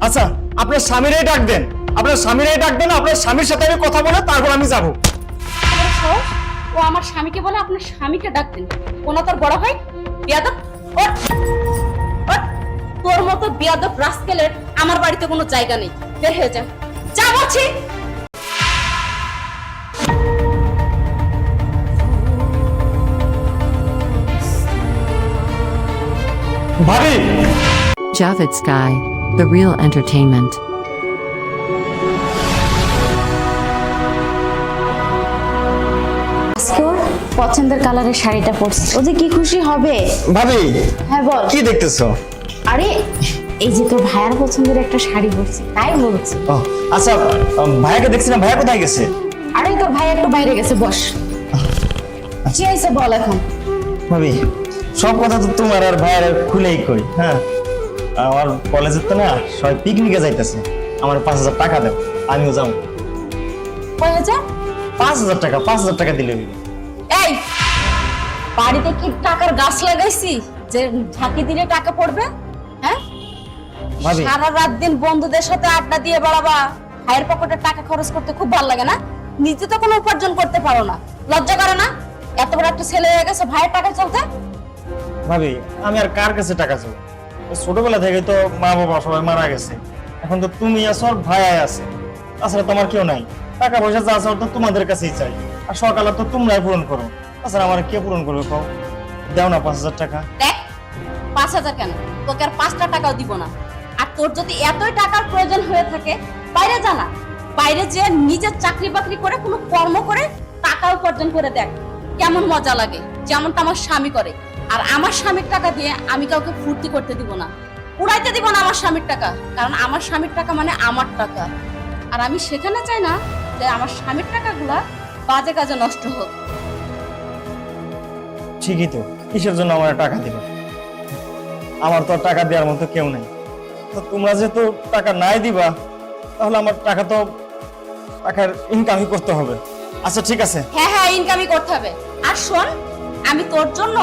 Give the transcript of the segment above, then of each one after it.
আচ্ছা, আপনার স্বামীরাই ডাক দেন। আপনার স্বামীরাই ডাক দেন, আপনার স্বামীর সাথে আমি কথা বলে তারপর আমি যাব। ও আমার স্বামীকে বলে আপনার স্বামীকে ডাকতেন। ওনা তোর বড় ভাই বিয়াদব। ওঠ, ওঠ। তোর মতো বিয়াদব রাস্কেলের আমার বাড়িতে কোনো জায়গা নেই। বের হয়ে যা, যা বলছি। ভাবি, Javed Sky, The Real Entertainment. আজকে ওর পছন্দের কালারের শাড়িটা পরছি, ও যে কি খুশি হবে। ভাবি হ্যাঁ বল। কি দেখতেছো? আরে এই যে তোর ভাইয়ার পছন্দের একটা শাড়ি পরছি, তাই বলছি। ও আচ্ছা, ভাইয়াকে দেখছি না, ভাইয়া কোথায় গেছে? আরে তোর ভাই একটু বাইরে গেছে, বস। কি হয়েছে বল এখন। ভাবি, সব কথা তো তোমার আর ভাইয়ের খুলেই কই। হ্যাঁ, আমার কলেজের তো না সবাই পিকনিকে যাইতেছে, আমার 5,000 টাকা দাও, আমিও যাবো। কয় হাজার? 5,000 টাকা, 5,000 টাকা দিলে হইবে। এই বাড়িতে কি টাকার গাছ লাগাইছি যে ঝাঁকি দিলে টাকা পড়বে? হ্যাঁ, ভাবি সারা রাত দিন বন্ধুদের সাথে আড্ডা দিয়ে বেড়াবা, ভাইয়ের পকেটে টাকা খরচ করতে খুব ভালো লাগে না? নিজে তো কোনো উপার্জন করতে পারো না, লজ্জা করে না? এত বড় একটা ছেলে হয়ে গেছে, ভাইয়ের টাকা চলতে। ভাবি, আমি আর কার কাছে টাকা চাই? ছোটবেলা থেকে তো মা বাবা সবাই মারা গেছে, এখন তো তুমি আছো আর ভাই আছে, তাছাড়া তোমার কেউ নাই। টাকা পয়সা যা আছে তো তোমাদের কাছেই চাই, আর সকালে তো তোমরাই পূরণ করো, তাছাড়া আমার কে পূরণ করবে? কও, দাও না 5,000 টাকা। দেখ, 5,000 কেন, তোকে আর 5টা টাকাও দিব না। আর তোর যদি এতই টাকার প্রয়োজন হয়ে থাকে, বাইরে জানা, বাইরে যে নিজের চাকরি বাকরি করে কোনো কর্ম করে টাকা উপার্জন করে দেখ, কেমন মজা লাগে, যেমনটা আমার স্বামী করে। আর আমার স্বামীর টাকা দিয়ে আমি কাউকে ফুর্তি করতে দিব না, উড়াইতে দিব না আমার স্বামীর টাকা, কারণ আমার স্বামীর টাকা মানে আমার টাকা। আর আমি সেখানে চাই না যে আমার স্বামীর টাকাগুলা বাজে কাজে নষ্ট হোক। ঠিকই তো, কিসের জন্য আমার টাকা দিবে? আমার তো আর টাকা দেওয়ার মতো কেউ নাই। তো তোমরা যেহেতু টাকা নাই দিবা, তাহলে আমার টাকা তো টাকার ইনকামই করতে হবে। আচ্ছা ঠিক আছে। হ্যাঁ হ্যাঁ, ইনকামই করতে হবে। আর শোন, আমি তোর জন্য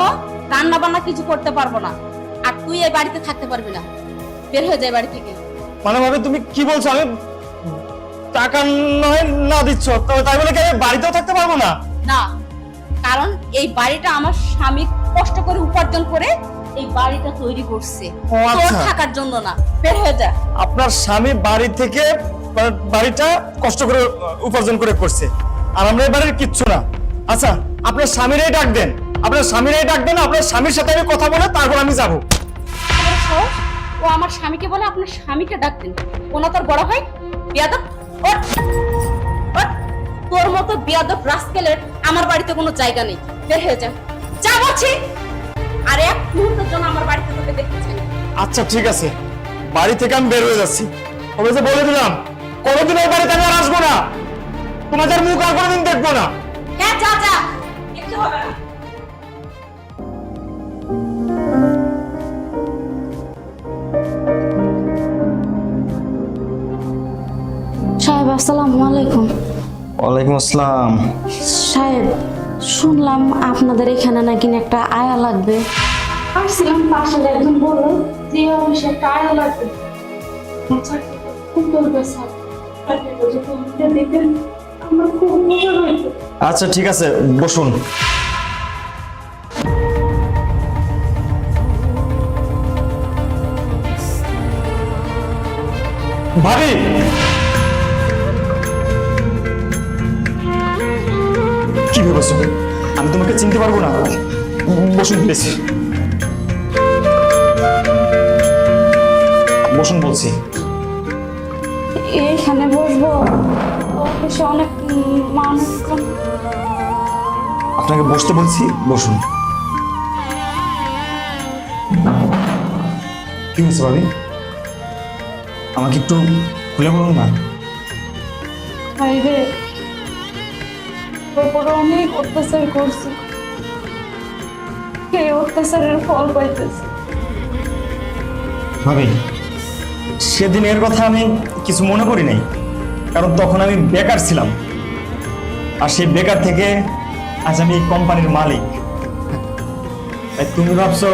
রান্না বান্না কিছু করতে পারবো না, আর তুই এই বাড়িতে থাকতে পারবি না। বের হয়ে যায় বাড়ি থেকে। মানে ভাবে তুমি কি বলছো? আমি টাকা নয় না দিচ্ছ, তবে তাই বলে কি আমি বাড়িতেও থাকতে পারবো না? না, কারণ এই বাড়িটা আমার স্বামী কষ্ট করে উপার্জন করে এই বাড়িটা তৈরি করছে, ও তোর আচ্ছা। থাকার জন্য না। বের হয়ে যা। আপনার স্বামী বাড়ি থেকে বাড়িটা কষ্ট করে উপার্জন করে করছে, আর আমরা এই বাড়ির কিচ্ছু না। আচ্ছা, আপনার স্বামীরাই ডাক দেন, আপনার স্বামীরাই ডাক দেন, আপনার স্বামীর সাথে আমি কথা বলে তারপর আমি যাব। ও আমার স্বামীকে বলে আপনার স্বামীকে ডাকতেন। ওনা তোর বড় ভাই বিয়াদব। ওঠ, ওঠ। তোর মতো বিয়াদব রাস্কেলের আমার বাড়িতে কোনো জায়গা নেই। বের হয়ে যা, যা বলছি। আর এক মুহূর্তের জন্য আমার বাড়িতে তোকে দেখতে চাই না। আচ্ছা ঠিক আছে, বাড়ি থেকে আমি বের হয়ে যাচ্ছি। তবে যে বলে দিলাম, কোনোদিন ওই বাড়িতে আমি আর আসবো না, তোমাদের মুখ আর কোনোদিন দেখবো না। হ্যাঁ, যা যা, কিচ্ছু হবে না। সাহেব আসসালামু আলাইকুম। ওয়ালাইকুম আসসালাম। সাহেব, শুনলাম আপনাদের এখানে নাকি একটা আয়া লাগবে। আসছিলাম, পাশে একজন বললো যে অফিসে একটা আয়া লাগবে। খুব দরকার স্যার, দেখেন আমার খুব উপকার হয়েছে। আচ্ছা ঠিক আছে, বসুন। ভাবি, কি ভেবেছো আমি তোমাকে চিনতে পারবো না? বসুন প্লিজ, বসুন বলছি। এখানে বসবো? অফিসে অনেক মানুষজন। আপনাকে বসতে বলছি, বসুন। কি হয়েছে ভাবি? আমাকে একটু খুলে বলুন না। ভাইরে, ওপরে অনেক অত্যাচার করছে, এই অত্যাচারের ফল পাইতেছে। ভাবি, সেদিনের কথা আমি কিছু মনে করি নাই, কারণ তখন আমি বেকার ছিলাম, আর সেই বেকার থেকে আজ আমি কোম্পানির মালিক। তাই তুমি ভাবছো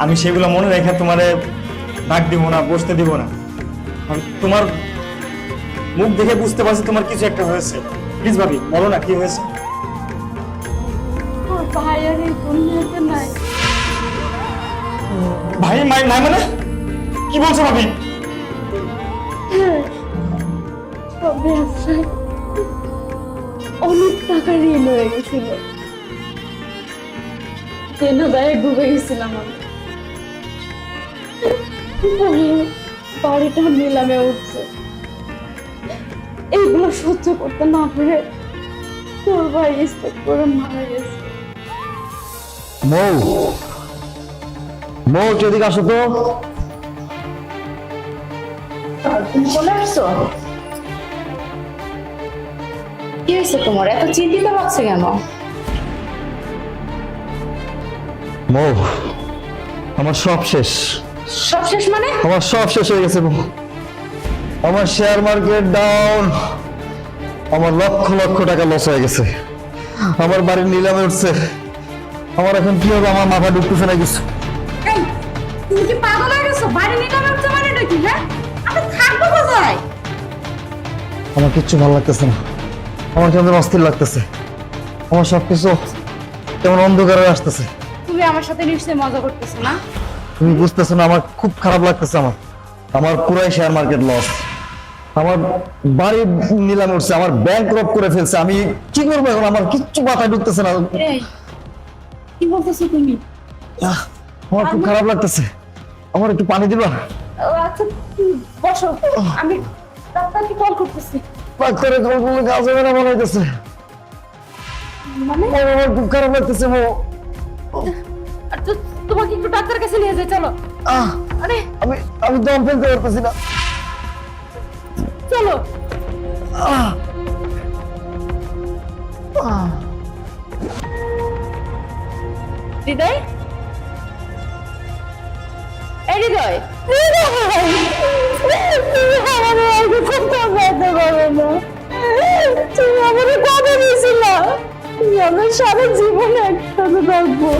আমি সেগুলো মনে রেখে তোমারে ডাক দিব না, বসতে দিব না? আমি তোমার মুখ দেখে বুঝতে পারছি তোমার কিছু একটা হয়েছে। প্লিজ ভাবি বলো না কি হয়েছে। ওর ভাই আর এই দুনিয়াতে নাই। ভাই মাই নাই মানে কি বলছো ভাবি? সব ব্যবসায় অনেক টাকা ঋণ হয়ে গেছিল, দেনা দায়ে ডুবে গেছিলাম আমি। পরে বাড়িটা নিলামে উঠছে, এইগুলো সহ্য করতে না পারে তোর ভাই স্পট করে মারা গেছে। মৌ, মৌ এদিকে আসো তো। তুমি চলে আসছো? কি হয়েছে তোমার, এত চিন্তিত লাগছে কেন? মৌ, আমার সব শেষ। সব শেষ মানে? আমার সব শেষ হয়ে গেছে মৌ। আমার শেয়ার মার্কেট ডাউন, আমার লক্ষ লক্ষ টাকা লস হয়ে গেছে, আমার বাড়ির নিলামে উঠছে। আমার এখন কি হবে, আমার মাথা ঢুকতেছে না কিছু। এই তুমি কি পাগল হয়ে গেছো? বাড়ি নিলাম হচ্ছে মানে কি? হ্যাঁ আমি থাকবো কোথায়? আমার কিচ্ছু ভালো লাগতেছে না, আমার কেমন অস্থির লাগতেছে, আমার সবকিছু কেমন অন্ধকার হয়ে আসতেছে। তুমি আমার সাথে নিশ্চয়ই মজা করতেছো না? তুমি বুঝতেছো না, আমার খুব খারাপ লাগতেছে। আমার পুরাই শেয়ার মার্কেট লস, আমার বাড়ি নিলামে উঠছে, আমার ব্যাংক রব করে ফেলছে। আমি কি করবো এখন, আমার কিচ্ছু মাথায় ঢুকতেছে না। এই কি বলতেছো তুমি? আমার খুব খারাপ লাগতেছে, আমার একটু পানি দিবা? আচ্ছা তুমি বসো, আমি ডাক্তারকে কল করতেছি। ডাক্তারে কল করলে কাজ হবে না মনে হইতেছে। মানে আমার খুব খারাপ লাগতেছে মো। আর তো তোমাকে একটু ডাক্তারের কাছে নিয়ে যাই, চলো। আরে আমি আমি দম ফেলতে পারতেছি না। চলো। হৃদয়, এই হৃদয়, তুমি আমাকে কথা দিয়েছিলা তুমি আমার সারা জীবনে একসাথে থাকবো,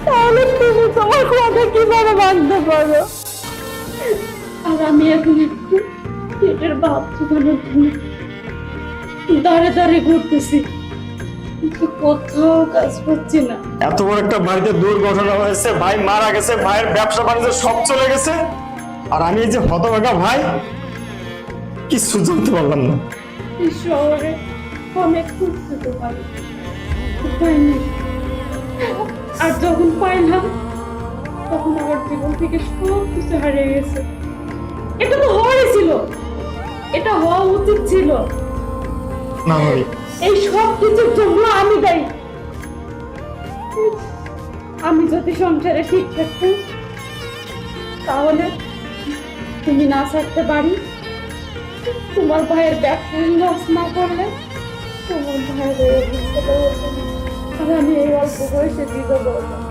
তাহলে তুমি তোমার কথা কিভাবে মানতে পারো? আর আমি এখন একটু পেটের ভাব চুকানোর জন্য দাঁড়ে দাঁড়িয়ে ঘুরতেছি, কিন্তু কোথাও কাজ পাচ্ছি না। এত বড় একটা বাড়িতে দুর্ঘটনা হয়েছে, ভাই মারা গেছে, ভাইয়ের ব্যবসা বাণিজ্য সব চলে গেছে, আর আমি এই যে হতভাগা ভাই কিছু জানতে পারলাম না। এই শহরে অনেক খুঁজতে পারি, উপায় নেই। আর যখন পাইলাম তখন আমার জীবন থেকে সব কিছু হারিয়ে গেছে। এটা তো হওয়ারই ছিল, এটা হওয়া উচিত ছিল। না ভাবি, এই সব কিছুর জন্য আমি দায়ী। আমি যদি সংসারে ঠিক থাকতাম তাহলে তুমি না থাকতে পারি, তোমার ভাইয়ের ব্যবসায় লস না করলে তোমার ভাইয়ের এই অবস্থাটা হতো না। আর আমি এই অল্প বয়সে দিতে বলতাম,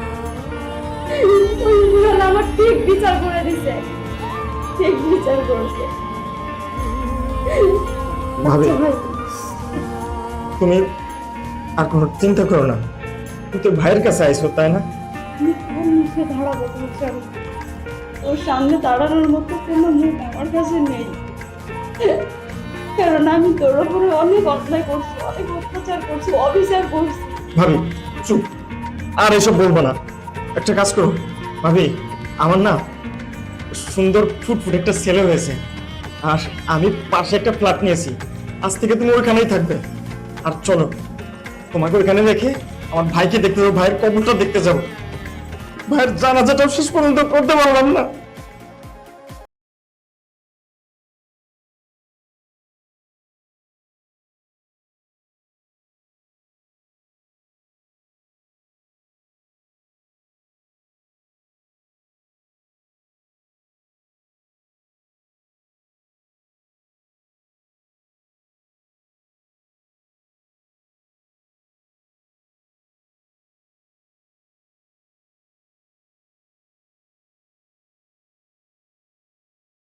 ওই বিড়াল আমার ঠিক বিচার করে দিছে, ঠিক বিচার করেছে। ভাবি আচ্ছা ভাই, তুমি আর কোনো চিন্তা করো না, তুমি তো ভাইয়ের কাছে আইছো তাই না? আমি কোন মুখে দাঁড়াবো তোমার সামনে? ওর সামনে দাঁড়ানোর মতো কোনো মুখ আমার কাছে নেই, কারণ আমি তোর উপরে অনেক অন্যায় করছি, অনেক অত্যাচার করছি, অবিচার করছি। ভাবি চুপ, আর এসব বলবো না। একটা কাজ করো ভাবি, আমার না সুন্দর ফুটফুট একটা ছেলে হয়েছে, আর আমি পাশে একটা ফ্ল্যাট নিয়েছি, আজ থেকে তুমি ওইখানেই থাকবে। আর চলো তোমাকে ওইখানে রেখে আমার ভাইকে দেখতে যাবো, ভাইয়ের কবরটা দেখতে যাবো। ভাইয়ের জানাজাটাও শেষ পর্যন্ত করতে পারলাম না।